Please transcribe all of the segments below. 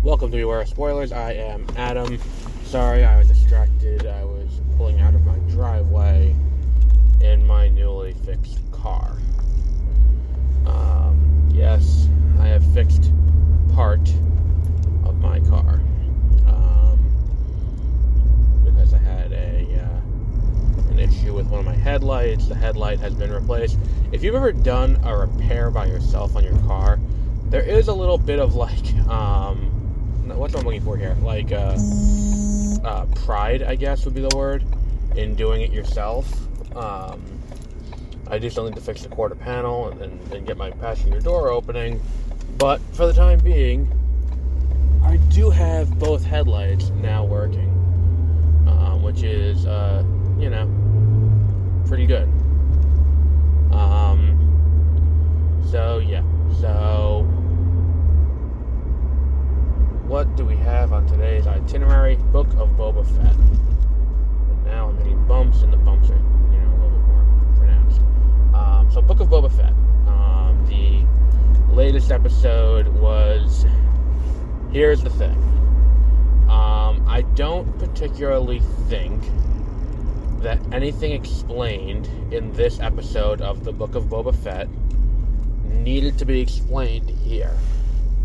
Welcome to Beware of Spoilers. I am Adam. Sorry, I was distracted. I was pulling out of my driveway in my newly fixed car. Yes, I have fixed part of my car. Because I had an issue with one of my headlights. The headlight has been replaced. If you've ever done a repair by yourself on your car, there is a little bit of what's I'm looking for here? Pride, I guess would be the word, in doing it yourself. I do still need to fix the quarter panel and get my passenger door opening, but for the time being, I do have both headlights now working, which is, pretty good. So, what do we have on today's itinerary? Book of Boba Fett. And now I'm hitting bumps, and the bumps are, a little bit more pronounced. So Book of Boba Fett. The latest episode was... Here's the thing. I don't particularly think that anything explained in this episode of the Book of Boba Fett needed to be explained here.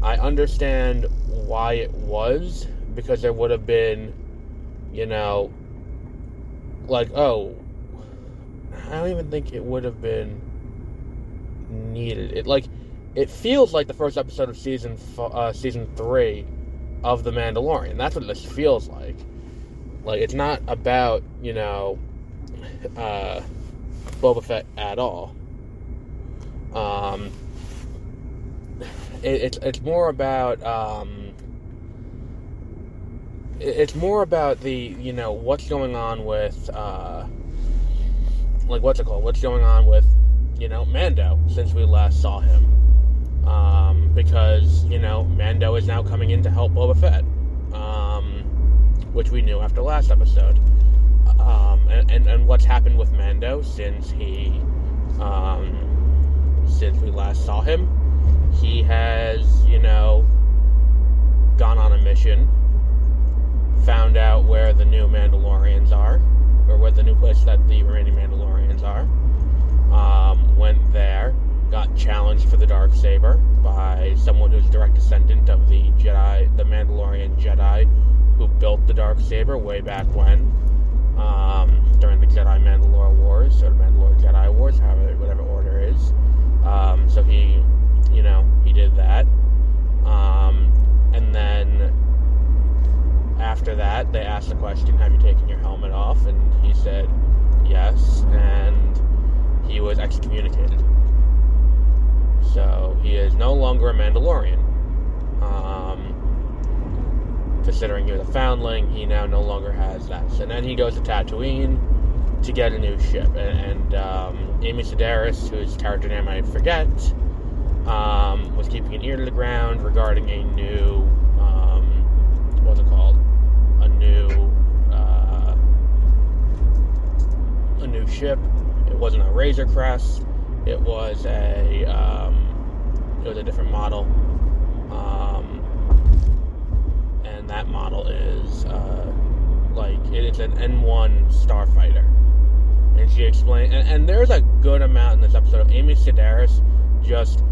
I understand why it was, because there would have been, I don't even think it would have been needed. It feels like the first episode of season 3 of The Mandalorian. That's what this feels like. It's not about, Boba Fett at all. It's more about the what's going on with what's going on with Mando since we last saw him, because Mando is now coming in to help Boba Fett, which we knew after last episode, and what's happened with Mando since we last saw him. He has, gone on a mission, found out where the new Mandalorians are, or where the new place that the remaining Mandalorians are, went there, got challenged for the Darksaber by someone who's a direct descendant of the Mandalorian Jedi who built the Darksaber way back when, during the Jedi-Mandalore Wars, or the Mandalore-Jedi Wars, whatever order is. So he did that. And then after that, they asked the question, have you taken your helmet off? And he said yes, and he was excommunicated. So he is no longer a Mandalorian. Considering he was a foundling, he now no longer has that. So then he goes to Tatooine to get a new ship. And Amy Sedaris, whose character name I forget, was keeping an ear to the ground regarding a new, what's it called? A new ship. It wasn't a Razor Crest. It was a different model. And that model is, it's an N1 starfighter. And she explained, and there's a good amount in this episode of Amy Sedaris just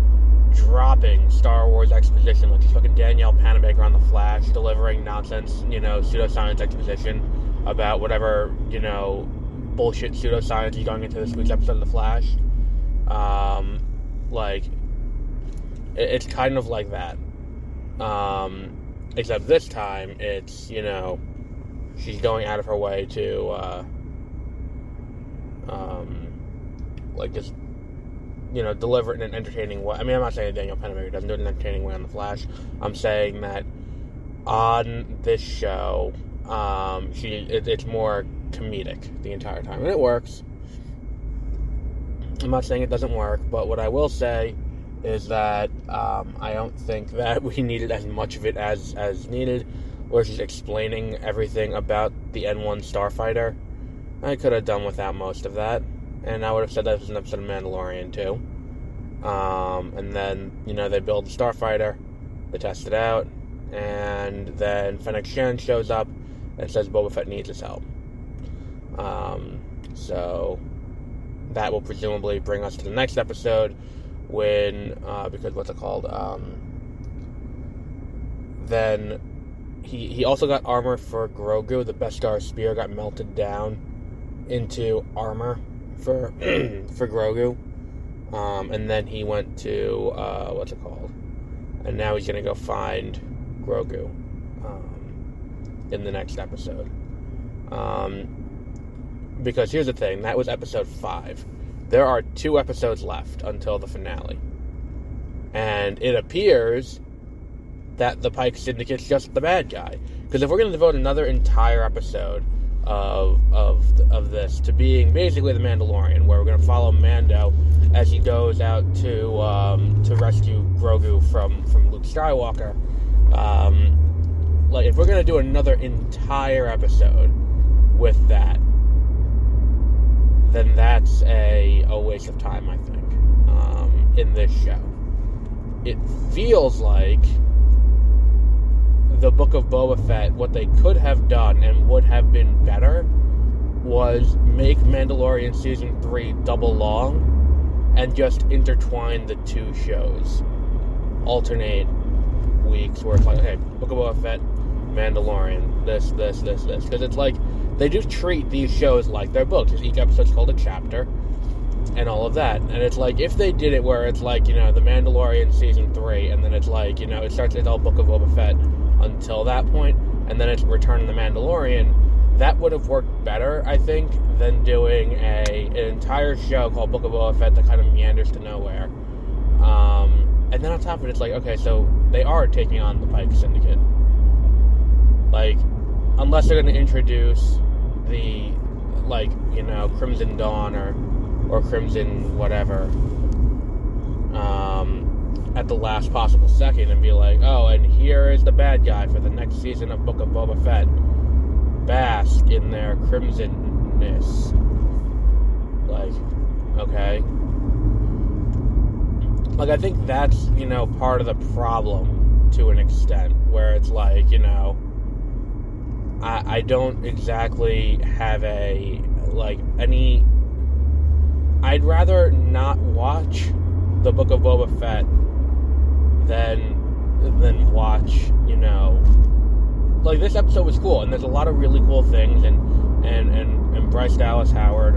dropping Star Wars exposition, like she's fucking Danielle Panabaker on The Flash, delivering nonsense, pseudoscience exposition about whatever, bullshit pseudoscience is going into this week's episode of The Flash. It's kind of like that. Except this time, it's, she's going out of her way to, just, deliver it in an entertaining way. I mean, I'm not saying that Danielle Panabaker doesn't do it in an entertaining way on The Flash. I'm saying that on this show, it's more comedic the entire time. And it works. I'm not saying it doesn't work, but what I will say is that I don't think that we needed as much of it as needed, where she's explaining everything about the N1 starfighter. I could have done without most of that, and I would have said that was an episode of Mandalorian too. And then, they build the starfighter, they test it out, and then Fennec Shand shows up and says Boba Fett needs his help. So that will presumably bring us to the next episode when, because what's it called? Then he also got armor for Grogu. The Beskar spear got melted down into armor for for Grogu. And then he went to, what's it called? And now he's going to go find Grogu in the next episode. Because here's the thing, that was episode 5. There are 2 episodes left until the finale. And it appears that the Pike Syndicate's just the bad guy. Because if we're going to devote another entire episode of this to being basically the Mandalorian, where we're going to follow Mando as he goes out to rescue Grogu from Luke Skywalker, like if we're going to do another entire episode with that, then that's a waste of time, I think, in this show. It feels like the Book of Boba Fett, what they could have done and would have been better was make Mandalorian Season 3 double long and just intertwine the 2 shows. Alternate weeks where it's like, okay, Book of Boba Fett, Mandalorian, this. Because it's like, they do treat these shows like they're books. Each episode's called a chapter and all of that. And it's like, if they did it where it's like, The Mandalorian Season 3, and then it's like, it starts, it's all Book of Boba Fett until that point, and then it's Return of the Mandalorian, that would have worked better, I think, than doing an entire show called Book of Boba Fett that kind of meanders to nowhere. And then on top of it, it's like, okay, so they are taking on the Pike Syndicate. Like, unless they're going to introduce the, Crimson Dawn or Crimson whatever, at the last possible second and be like, oh, and here is the bad guy for the next season of Book of Boba Fett. Bask in their crimsonness. Like, okay. Like, I think that's, part of the problem to an extent, where it's like, I don't exactly have any... I'd rather not watch the Book of Boba Fett than watch, this episode was cool, and there's a lot of really cool things, and Bryce Dallas Howard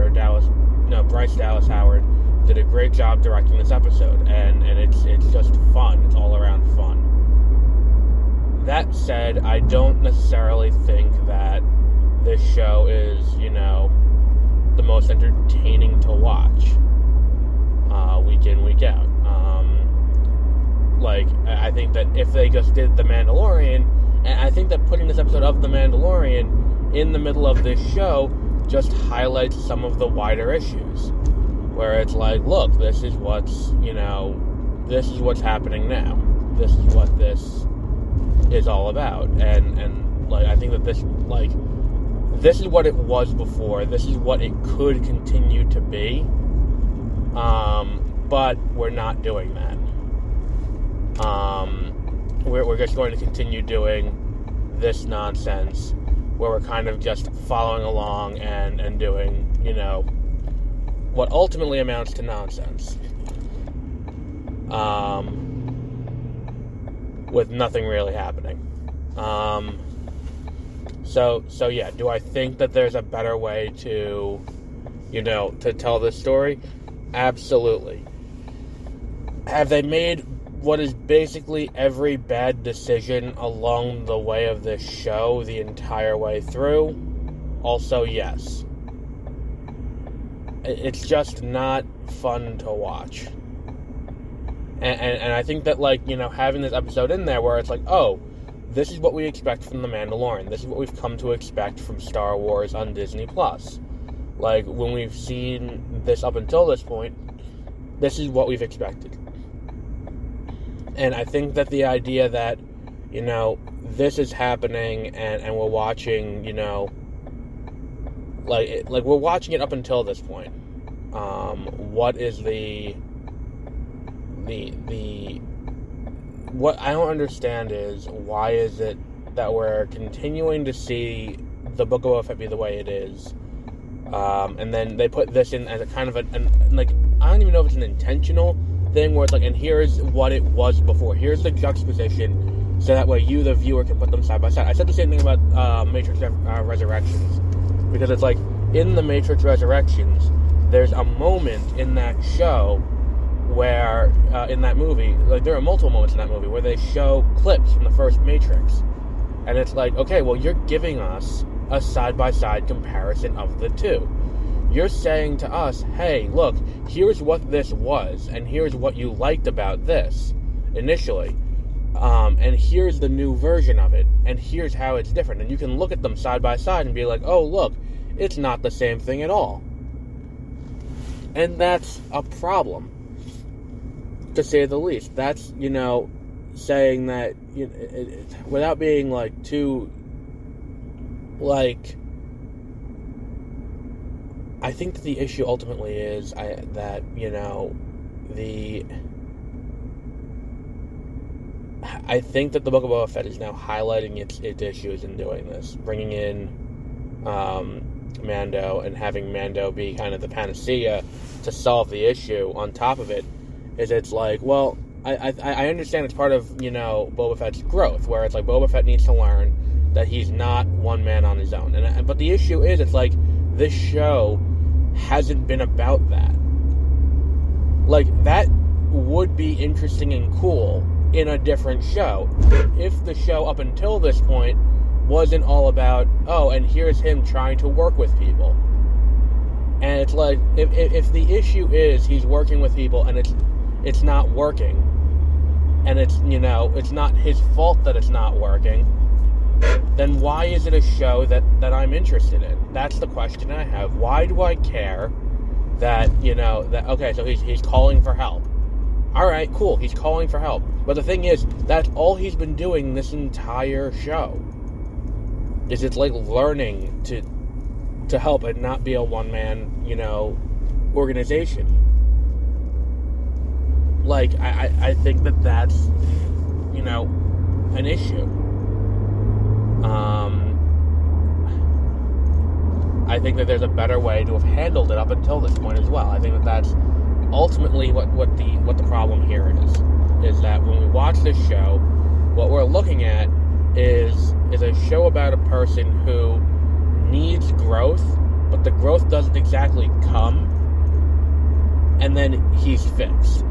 did a great job directing this episode, and it's just fun. It's all around fun. That said, I don't necessarily think that this show is, the most entertaining to watch week in, week out. I think that if they just did The Mandalorian, and I think that putting this episode of The Mandalorian in the middle of this show just highlights some of the wider issues, where it's like, look, this is what's happening now. This is what this is all about, and I think that this is what it was before. This is what it could continue to be, but we're not doing that. We're just going to continue doing this nonsense, where we're kind of just following along and doing, what ultimately amounts to nonsense. With nothing really happening. So yeah, do I think that there's a better way to tell this story? Absolutely. Have they made what is basically every bad decision along the way of this show the entire way through? Also, yes. It's just not fun to watch. And I think that, having this episode in there where it's like, oh, this is what we expect from The Mandalorian. This is what we've come to expect from Star Wars on Disney+. When we've seen this up until this point, this is what we've expected. And I think that the idea that, this is happening and we're watching, we're watching it up until this point. What is the what I don't understand is, why is it that we're continuing to see the Book of Boba Fett be the way it is, and then they put this in as a kind of like, I don't even know if it's an intentional thing, where it's like, and here's what it was before, here's the juxtaposition, so that way you, the viewer, can put them side by side. I said the same thing about Matrix Resurrections, because it's like, in the Matrix Resurrections, there's a moment in that show where, in that movie, like, there are multiple moments in that movie where they show clips from the first Matrix. And it's like, okay, well, you're giving us a side-by-side comparison of the two. You're saying to us, hey, look, here's what this was, and here's what you liked about this, initially. And here's the new version of it, and here's how it's different. And you can look at them side by side and be like, oh, look, it's not the same thing at all. And that's a problem, to say the least. That's, saying that, without being, like, too, like, I think the issue ultimately is that I think that the Book of Boba Fett is now highlighting its issues in doing this, bringing in Mando and having Mando be kind of the panacea to solve the issue. On top of it, it's like, well, I understand it's part of, Boba Fett's growth, where it's like Boba Fett needs to learn that he's not one man on his own. But the issue is, it's like, this show hasn't been about that. Like, that would be interesting and cool in a different show, if the show up until this point wasn't all about, oh, and here's him trying to work with people. And it's like, if the issue is he's working with people and it's not working, and it's not his fault that it's not working, then why is it a show that I'm interested in? That's the question I have. Why do I care that, okay, so he's calling for help. Alright, cool, he's calling for help. But the thing is, that's all he's been doing this entire show. It's like learning to help and not be a one-man, organization. Like, I think that's, an issue. I think that there's a better way to have handled it up until this point as well. I think that's ultimately what the problem here is that when we watch this show, what we're looking at is a show about a person who needs growth, but the growth doesn't exactly come, and then he's fixed.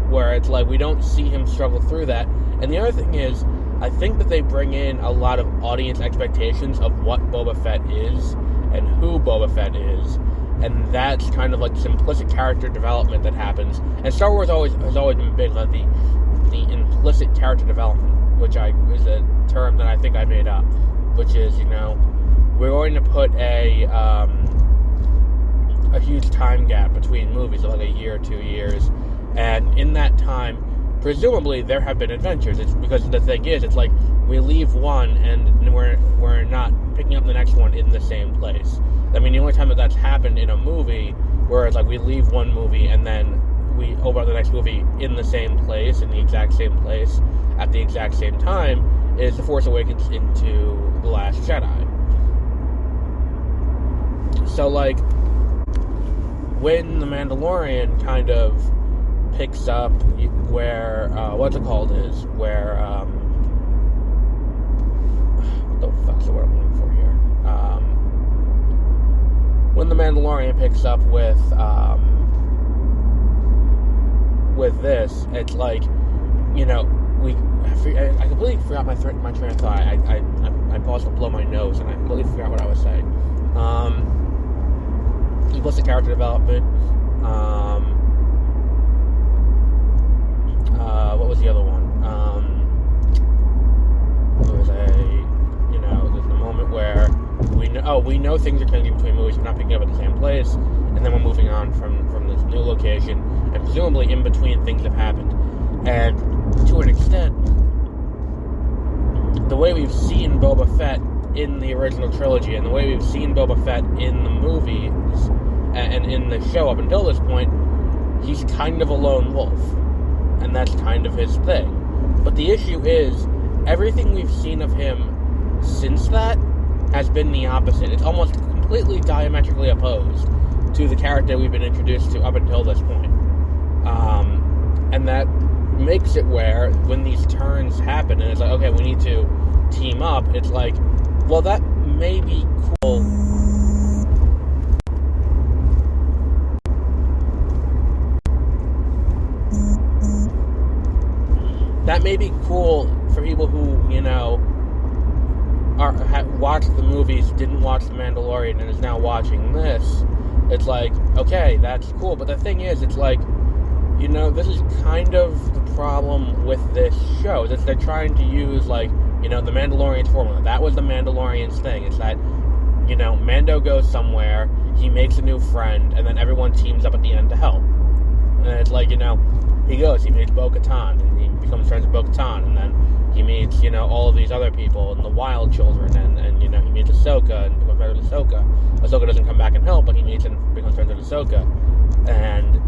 Where it's like, we don't see him struggle through that. And the other thing is, I think that they bring in a lot of audience expectations of what Boba Fett is and who Boba Fett is, and that's kind of like simplistic character development that happens. And Star Wars has always been big on the implicit character development, which is a term that I think I made up, which is, we're going to put a huge time gap between movies, like a year or 2 years, and in that time, presumably, there have been adventures. It's because the thing is, it's like, we leave one and we're not picking up the next one in the same place. I mean, the only time that's happened in a movie, where it's like, we leave one movie and then we open up the next movie in the same place, in the exact same place, at the exact same time, is The Force Awakens into The Last Jedi. So, like, when The Mandalorian kind of picks up where, what the fuck's the word I'm looking for here? When The Mandalorian picks up with this, it's like, I completely forgot my train of thought. I paused to blow my nose, and I completely forgot what I was saying. Implicit character development. What was the other one? There was there's the moment where we know things are changing between movies. We're not picking up at the same place, and then we're moving on from this new location, and presumably in between things have happened. And to an extent, the way we've seen Boba Fett in the original trilogy, and the way we've seen Boba Fett in the movies and in the show up until this point, he's kind of a lone wolf, and that's kind of his thing. But the issue is, everything we've seen of him since that has been the opposite. It's almost completely diametrically opposed to the character we've been introduced to up until this point. And that makes it where, when these turns happen, and it's like, okay, we need to team up, it's like, well, that may be cool. That may be cool for people who, watched the movies, didn't watch The Mandalorian, and is now watching this. It's like, okay, that's cool. But the thing is, it's like, this is kind of the problem with this show. Is they're trying to use, the Mandalorian's formula. That was the Mandalorian's thing. It's that, Mando goes somewhere, he makes a new friend, and then everyone teams up at the end to help. And it's like, he meets Bo-Katan, and he becomes friends with Bo-Katan, and then he meets, all of these other people, and the Wild Children, and he meets Ahsoka, and becomes friends with Ahsoka. Ahsoka doesn't come back and help, but he meets and becomes friends with Ahsoka. And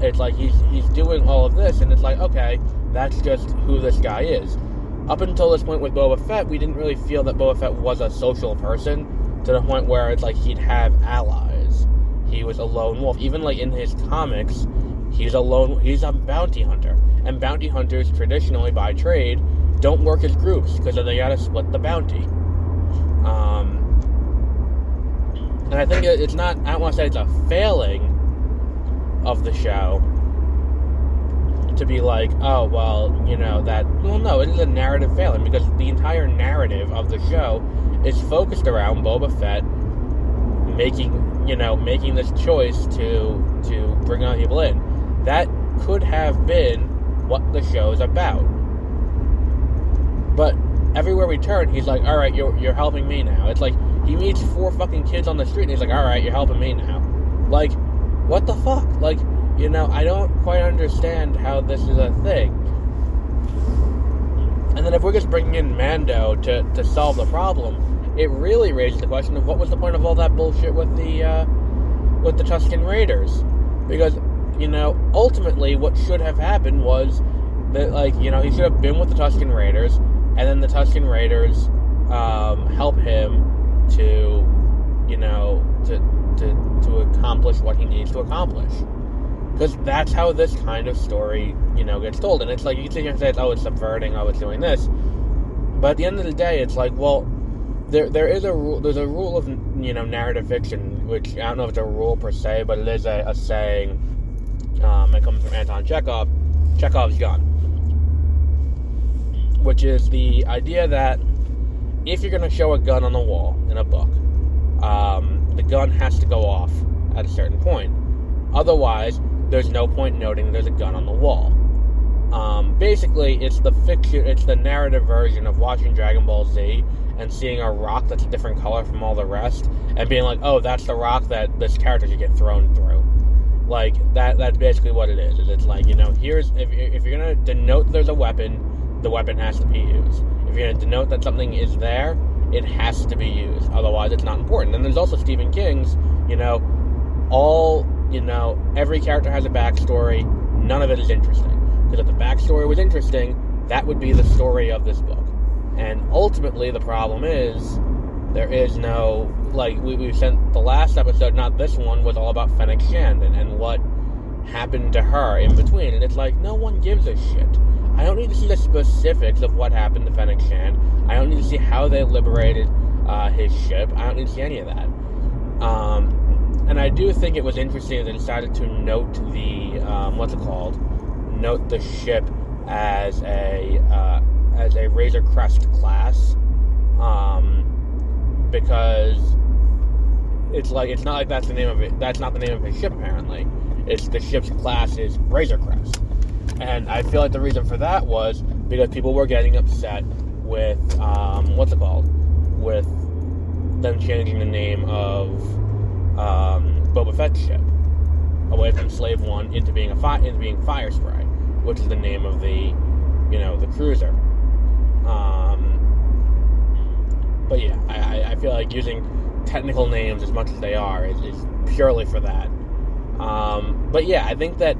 it's like, he's doing all of this, and it's like, okay, that's just who this guy is. Up until this point with Boba Fett, we didn't really feel that Boba Fett was a social person, to the point where it's like he'd have allies. He was a lone wolf. Even, in his comics, he's a bounty hunter. And bounty hunters, traditionally, by trade, don't work as groups, because they gotta split the bounty. And I think it's not, I don't want to say it's a failing of the show to be like, oh, well, no, it is a narrative failing, because the entire narrative of the show is focused around Boba Fett making this choice to bring other people in. That could have been what the show is about. But everywhere we turn, he's like, alright, you're helping me now. It's like, he meets 4 fucking kids on the street, and he's like, alright, you're helping me now. Like, what the fuck? Like, I don't quite understand how this is a thing. And then if we're just bringing in Mando to solve the problem, it really raises the question of what was the point of all that bullshit with the Tusken Raiders? Because, ultimately what should have happened was that, he should have been with the Tusken Raiders, and then the Tusken Raiders help him to accomplish what he needs to accomplish. Because that's how this kind of story, gets told. And it's like, you can sit here and say, it's subverting, it's doing this. But at the end of the day, it's like, well, there's a rule of, narrative fiction, which I don't know if it's a rule per se, but it is a saying. It comes from Anton Chekhov's gun. Which is the idea that if you're going to show a gun on the wall in a book, the gun has to go off at a certain point. Otherwise, there's no point noting there's a gun on the wall. Basically, it's the narrative version of watching Dragon Ball Z and seeing a rock that's a different color from all the rest, and being like, oh, that's the rock that this character should get thrown through. Like, that's basically what it is. It's like, here's, if you're going to denote there's a weapon, the weapon has to be used. If you're going to denote that something is there, it has to be used. Otherwise, it's not important. And there's also Stephen King's, every character has a backstory. None of it is interesting. Because if the backstory was interesting, that would be the story of this book. And ultimately, the problem is, there is no, we sent the last episode, not this one, was all about Fennec Shand and what happened to her in between. And it's like, no one gives a shit. I don't need to see the specifics of what happened to Fennec Shand. I don't need to see how they liberated his ship. I don't need to see any of that. And I do think it was interesting that they decided to note the, note the ship as a Razor Crest class. Because it's not like that's the name of it. That's not the name of his ship, apparently. It's the ship's class is Razor Crest. And I feel like the reason for that was because people were getting upset with, with them changing the name of Boba Fett's ship away from Slave One into being Fire Spray, which is the name of the cruiser. But yeah, I feel like using technical names as much as they are is purely for that. But yeah, I think that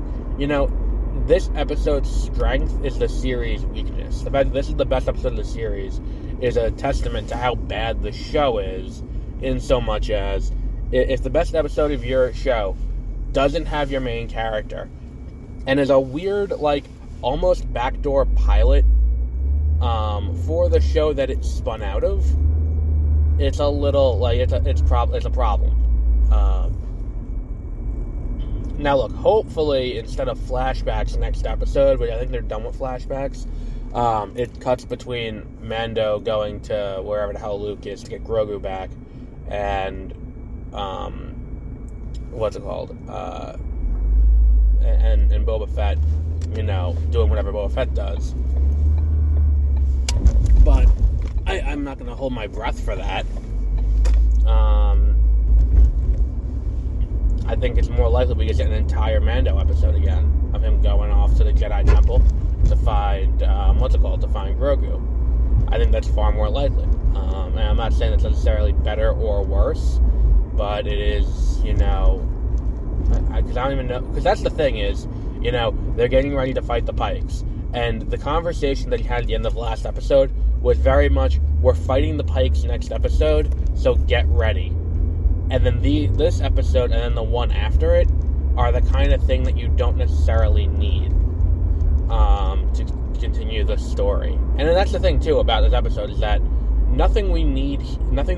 this episode's strength is the series' weakness. The fact that this is the best episode of the series is a testament to how bad the show is, in so much as if the best episode of your show doesn't have your main character and is a weird, almost backdoor pilot for the show that it spun out of, it's a little, it's a problem. Now look, hopefully instead of flashbacks next episode, which I think they're done with flashbacks, it cuts between Mando going to wherever the hell Luke is to get Grogu back, and what's it called? And Boba Fett, doing whatever Boba Fett does. But I'm not going to hold my breath for that. I think it's more likely we get an entire Mando episode again of him going off to the Jedi Temple to find, to find Grogu. I think that's far more likely. And I'm not saying it's necessarily better or worse, but it is, because I don't even know, because that's the thing is, they're getting ready to fight the Pikes, and the conversation that he had at the end of the last episode was very much, we're fighting the Pikes next episode, so get ready. And then this episode and then the one after it are the kind of thing that you don't necessarily need to continue the story. And then that's the thing, too, about this episode, is that nothing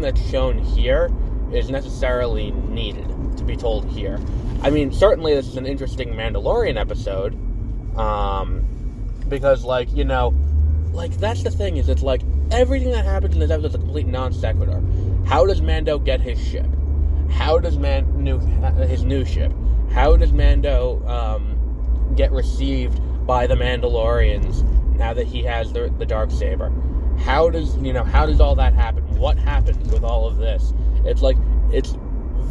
that's shown here is necessarily needed to be told here. I mean, certainly this is an interesting Mandalorian episode, because, that's the thing, is it's everything that happens in this episode is a complete non sequitur. How does Mando get his ship? How does his new ship? How does Mando get received by the Mandalorians now that he has the Darksaber? How does all that happen? What happens with all of this? It's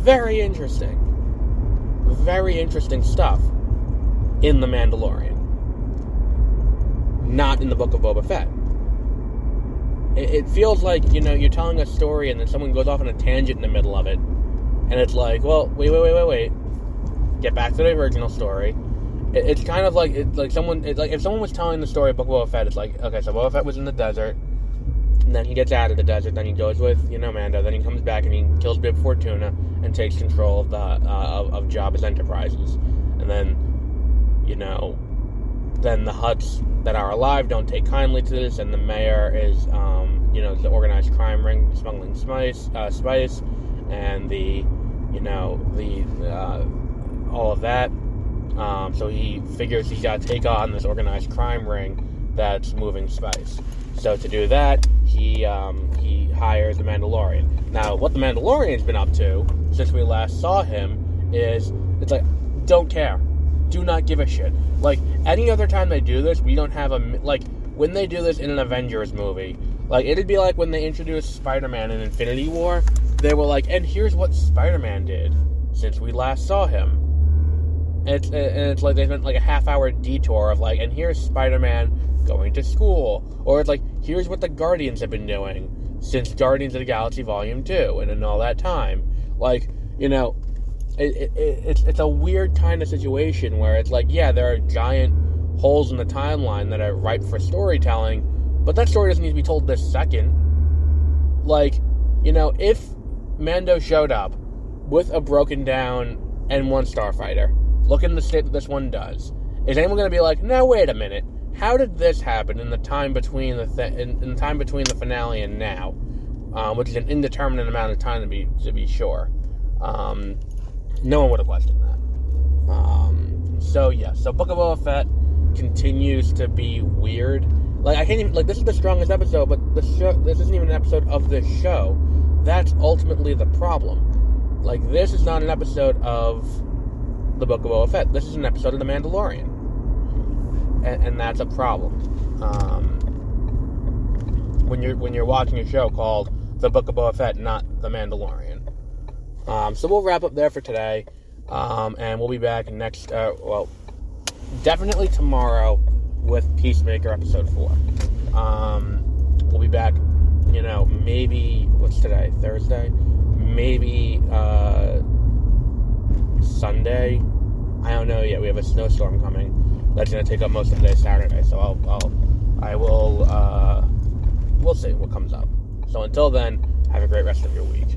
very interesting stuff in the Mandalorian, not in the Book of Boba Fett. It feels like you're telling a story and then someone goes off on a tangent in the middle of it. And it's well, wait. Get back to the original story. It's kind of like if someone was telling the story of Book of Boba Fett, it's okay, so Boba Fett was in the desert, and then he gets out of the desert, then he goes with, Mando, then he comes back and he kills Bib Fortuna and takes control of the of Jabba's enterprises. And then, then the Hutts that are alive don't take kindly to this, and the mayor is, the organized crime ring smuggling spice, and the all of that. So he figures he's got to take on this organized crime ring that's moving spice. So to do that, he hires the Mandalorian. Now, what the Mandalorian's been up to since we last saw him is, don't care. Do not give a shit. Any other time they do this, we don't have when they do this in an Avengers movie, it'd be like when they introduced Spider-Man in Infinity War. They were and here's what Spider-Man did since we last saw him. And it's they spent a half-hour detour of and here's Spider-Man going to school. Or it's here's what the Guardians have been doing since Guardians of the Galaxy Volume 2 and in all that time. It's a weird kind of situation where it's there are giant holes in the timeline that are ripe for storytelling, but that story doesn't need to be told this second. If Mando showed up with a broken down N1 starfighter, look in the state that this one does, is anyone going to be no, wait a minute, how did this happen in the time between in the time between the finale and now, which is an indeterminate amount of time to be sure. No one would have questioned that. So Book of Boba Fett continues to be weird. I can't even, this is the strongest episode, but this isn't even an episode of this show. That's ultimately the problem. This is not an episode of the Book of Boba Fett. This is an episode of The Mandalorian. And that's a problem. When you're watching a show called The Book of Boba Fett, not The Mandalorian. So we'll wrap up there for today. And we'll be back next, definitely tomorrow with Peacemaker episode 4. We'll be back, maybe, what's today? Thursday? Maybe, Sunday. I don't know yet. We have a snowstorm coming. That's going to take up most of the day Saturday. So we'll see what comes up. So until then, have a great rest of your week.